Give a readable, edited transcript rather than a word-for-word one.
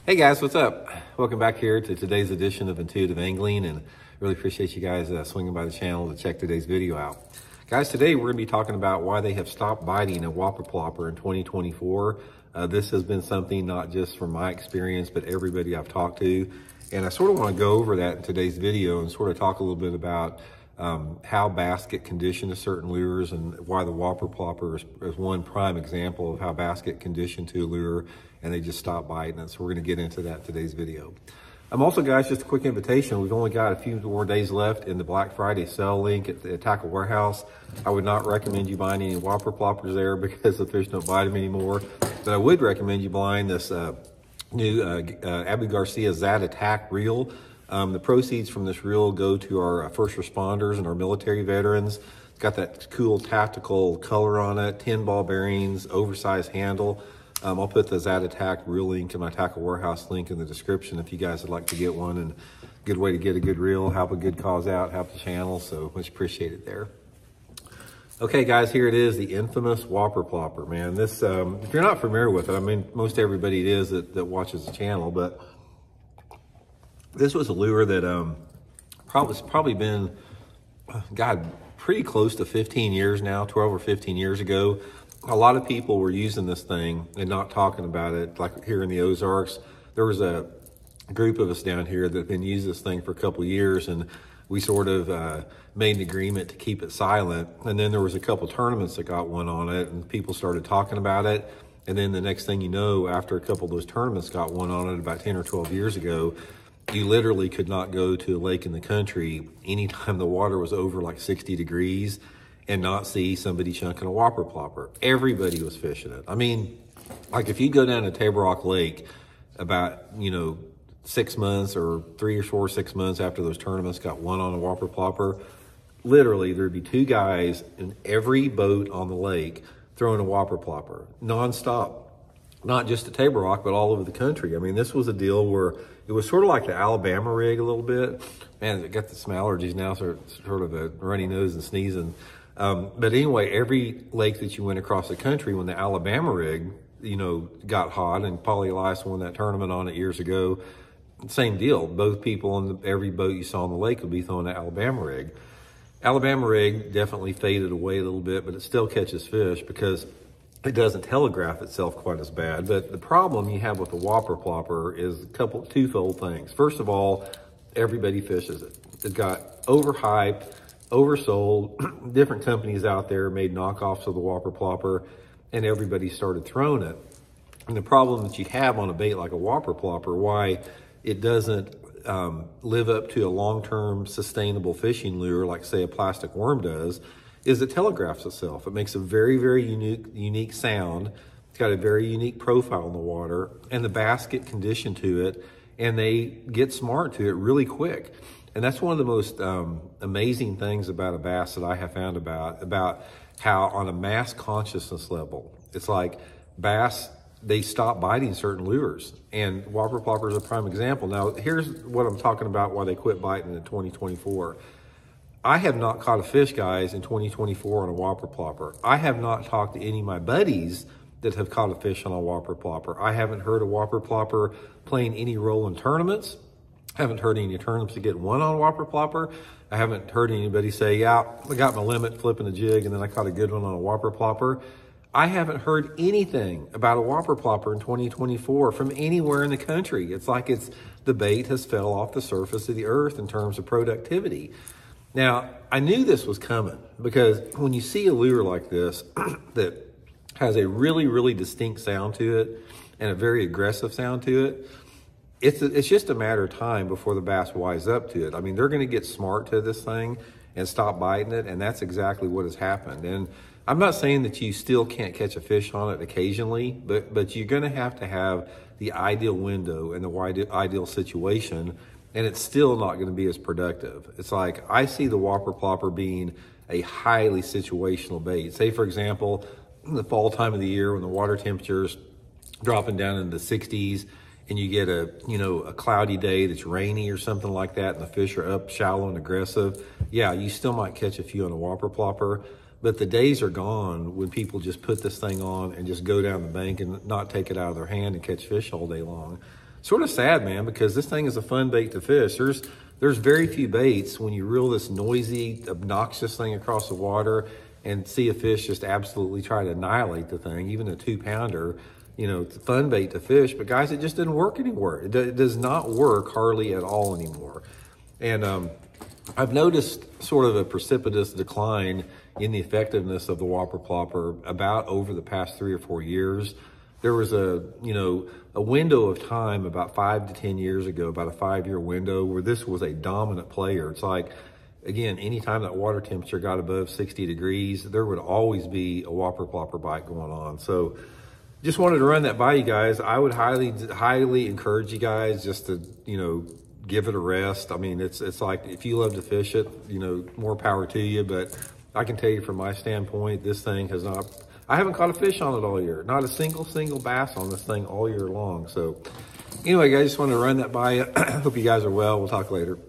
Hey guys, what's up? Welcome back here to today's edition of Intuitive Angling, and really appreciate you guys swinging by the channel to check today's video out. Guys, today we're going to be talking about why they have stopped biting a Whopper Plopper in 2024. This has been something not just from my experience, but everybody I've talked to. And I sort of want to go over that in today's video and sort of talk a little bit about how bass get conditioned to certain lures and why the Whopper Plopper is one prime example of how bass get conditioned to a lure and they just stop biting it. So we're going to get into that in today's video. Also, guys, just a quick invitation. We've only got a few more days left in the Black Friday sale link at the Tackle Warehouse. I would not recommend you buying any Whopper Ploppers there because the fish don't bite them anymore. But I would recommend you buying this new Abu Garcia Zata tact reel. The proceeds from this reel go to our first responders and our military veterans. It's got that cool tactical color on it, 10 ball bearings, oversized handle. I'll put the Zata tact reel link and my Tackle Warehouse link in the description if you guys would like to get one. And a good way to get a good reel, help a good cause out, help the channel. So much appreciated there. Okay, guys, here it is, the infamous Whopper Plopper, man. This, if you're not familiar with it, I mean, most everybody it is that watches the channel, but this was a lure that probably been, God, pretty close to 15 years now, 12 or 15 years ago. A lot of people were using this thing and not talking about it. Like here in the Ozarks, there was a group of us down here that have been using this thing for a couple of years, and we sort of made an agreement to keep it silent. And then there was a couple tournaments that got one on it, and people started talking about it. And then the next thing you know, after a couple of those tournaments got one on it about 10 or 12 years ago, you literally could not go to a lake in the country anytime the water was over like 60 degrees and not see somebody chunking a Whopper Plopper. Everybody was fishing it. I mean, like if you go down to Table Rock Lake about, 6 months or 3 or 4 or 6 months after those tournaments got one on a Whopper Plopper, literally there'd be 2 guys in every boat on the lake throwing a Whopper Plopper nonstop. Not just at Table Rock, but all over the country. I mean, this was a deal where it was sort of like the Alabama rig a little bit. Man, I got some allergies now, so sort of a runny nose and sneezing. But anyway, every lake that you went across the country, when the Alabama rig, got hot, and Paulie Elias won that tournament on it years ago, same deal. Both people on every boat you saw on the lake would be throwing the Alabama rig. Alabama rig definitely faded away a little bit, but it still catches fish because it doesn't telegraph itself quite as bad. But the problem you have with the Whopper Plopper is twofold things. First of all, everybody fishes it. It got overhyped, oversold. Different companies out there made knockoffs of the Whopper Plopper, and everybody started throwing it. And the problem that you have on a bait like a Whopper Plopper, why it doesn't live up to a long-term sustainable fishing lure like, say, a plastic worm does, is it telegraphs itself. It makes a very, very unique sound. It's got a very unique profile in the water, and the bass get conditioned to it, and they get smart to it really quick. And that's one of the most amazing things about a bass that I have found about how on a mass consciousness level, it's like bass, they stop biting certain lures. And Whopper Plopper is a prime example. Now, here's what I'm talking about why they quit biting in 2024. I have not caught a fish, guys, in 2024 on a Whopper Plopper. I have not talked to any of my buddies that have caught a fish on a Whopper Plopper. I haven't heard a Whopper Plopper playing any role in tournaments. I haven't heard any tournaments to get one on a Whopper Plopper. I haven't heard anybody say, yeah, I got my limit flipping a jig and then I caught a good one on a Whopper Plopper. I haven't heard anything about a Whopper Plopper in 2024 from anywhere in the country. It's like the bait has fell off the surface of the earth in terms of productivity. Now, I knew this was coming because when you see a lure like this that has a really, really distinct sound to it and a very aggressive sound to it, it's just a matter of time before the bass wise up to it. I mean, they're going to get smart to this thing and stop biting it, and that's exactly what has happened. And I'm not saying that you still can't catch a fish on it occasionally, but you're going to have the ideal window and the ideal situation, and it's still not going to be as productive. It's like I see the Whopper Plopper being a highly situational bait. Say, for example, in the fall time of the year when the water temperatures dropping down into the 60s and you get a cloudy day that's rainy or something like that and the fish are up shallow and aggressive, yeah, you still might catch a few on a Whopper Plopper. But the days are gone when people just put this thing on and just go down the bank and not take it out of their hand and catch fish all day long. sort of sad, man, because this thing is a fun bait to fish. There's very few baits when you reel this noisy, obnoxious thing across the water and see a fish just absolutely try to annihilate the thing, even a 2-pounder. You know, it's a fun bait to fish, but guys, it just didn't work anymore. It does not work hardly at all anymore. And I've noticed sort of a precipitous decline in the effectiveness of the Whopper Plopper about over the past 3 or 4 years. There was a window of time about 5 to 10 years ago, about a 5-year window, where this was a dominant player. It's like, again, anytime that water temperature got above 60 degrees, there would always be a Whopper Plopper bite going on. So just wanted to run that by you guys. I would highly encourage you guys just to, give it a rest. I mean, it's like, if you love to fish it, more power to you. But I can tell you from my standpoint, this thing has not, I haven't caught a fish on it all year. Not a single bass on this thing all year long. So anyway, guys, just wanted to run that by you. Hope you guys are well. We'll talk later.